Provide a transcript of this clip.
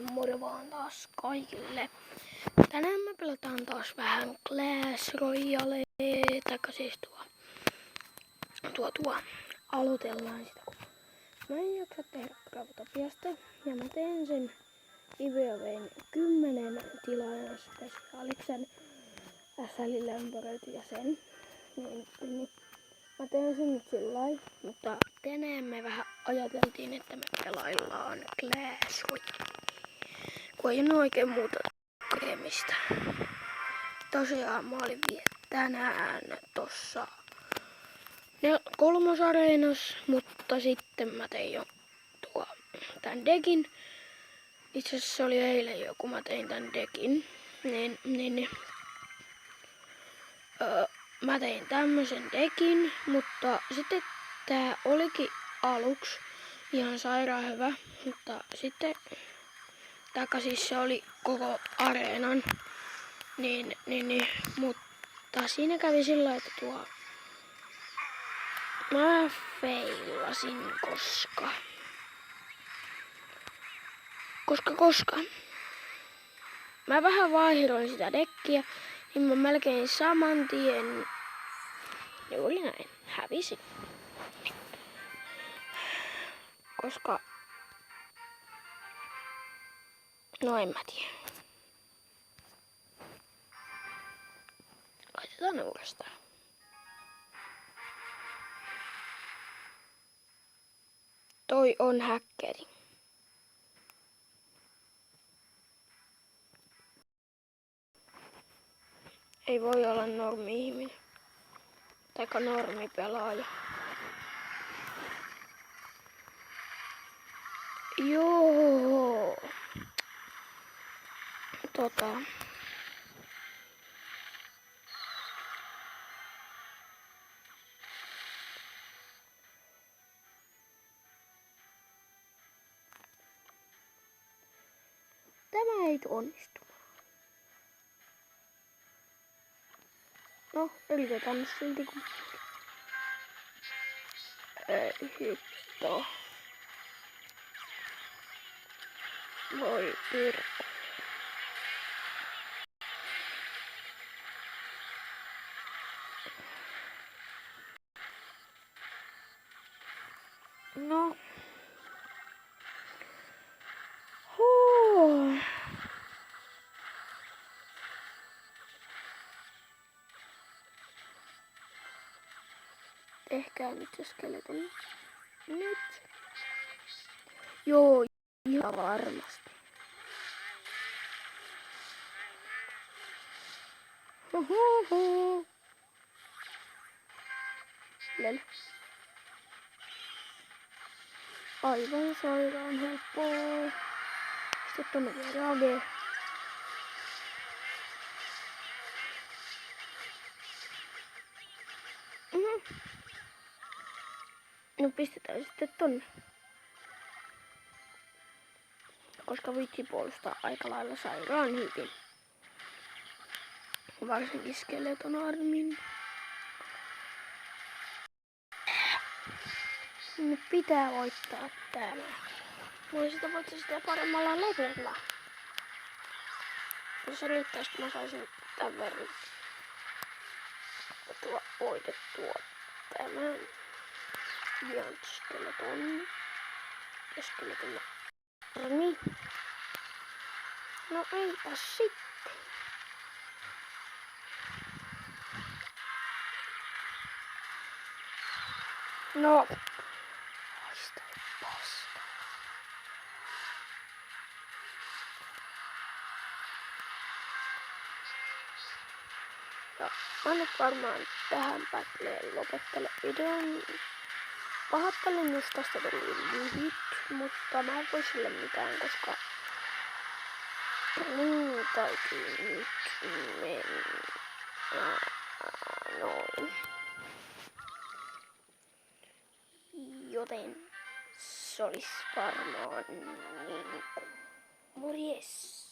Moro vaan taas kaikille. Tänään me pelataan taas vähän Clash Royale, taikka siis aloitellaan sitä. Mä en jaksa tehdä Gravotopiasta ja mä teen sen IVOVn 10 tilaajan spesiaaliksen SLille ympäröity ja sen. Niin. Mä teen sen nyt sillai, mutta tänään me vähän ajateltiin, että me pelaillaan Clash Royale. Kun ei ole oikein muuta tekemistä. Tosiaan mä olin vielä tänään tossa 3. areenassa, mutta sitten mä tein jo tän dekin. Itse asiassa se oli eilen jo, kun mä tein tän dekin. Mä tein tämmösen dekin, mutta sitten tää olikin aluksi ihan sairaan hyvä, mutta sitten siis se oli koko areenan, mutta siinä kävi sillä, että mä feilasin, koska mä vähän vaihdoin sitä dekkiä, niin mä melkein saman tien juuri näin hävisin. Koska no en mä tiedä. Laitetaan uudestaan. Toi on häkkeri. Ei voi olla normi-ihminen. Taikka normipelaaja. Joo. Tämä ei onnistu. No, yritetään nyt silti kun... Ei hitto. Voi pirkku. No. Tehkää nyt se skeleton. Nyt. Joo, ihan varmasti. Lel. Aivan sairaan helppoa. Sitten tonne vielä AG. No pistetään sitten tonne. Koska vitsi puolustaa aika lailla sairaan hyvin. Varsinkin skeleton armin. Nyt pitää voittaa täällä. Mulla sitä voittaa sitä paremmalla levelillä. Jos se riittäisi, kun mä saisin tämän verran voitettua tämän. Giant skeleton. Ja skeleton armi. No eipä sitten. No. Haista paska. Ja mä nyt varmaan tähän battleen lopettelen videon. Pahoittelen, jos tästä tuli lyhyt, mutta mä en voi sille mitään, koska minun täytyy nyt mennä noin. Joten se olisi varmaan niin kuin morjes.